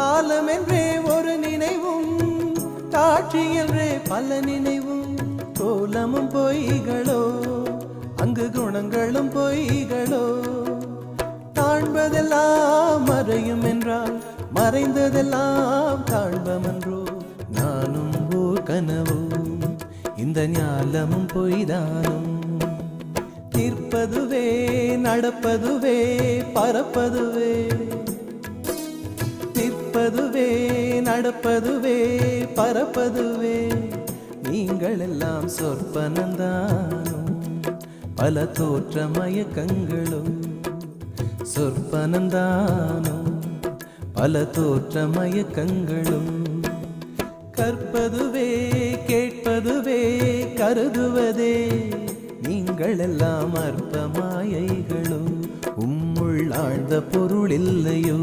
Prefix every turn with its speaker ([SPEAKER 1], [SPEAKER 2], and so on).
[SPEAKER 1] காலம் என்றே ஒரு நினைவும், காட்சி என்றே பல நினைவும், கோலமும் பொய்களோ அங்கு குணங்களும் பொய்களோ. காண்பதெல்லாம் மறையும் என்றால் மறைந்ததெல்லாம் காண்பமன்றோ. நானும் ஓர் கனவோ இந்த ஞாலமும் பொய்தானும். நிற்பதுவே நடப்பதுவே பறப்பதுவே, நிற்பதுவே நடப்பதுவே பறப்பதுவே. நீங்கள் எல்லாம் சொற்பனந்தானும் பல தோற்ற மயக்கங்களும். சொற்பனந்தானும் பல தோற்ற மயக்கங்களும். கற்பதுவே கேட்பதுவே கருதுவதே, நீங்கள் எல்லாம் அற்ப மாயைகளோ. உம்முள் ஆழ்ந்த பொருள் இல்லையோ.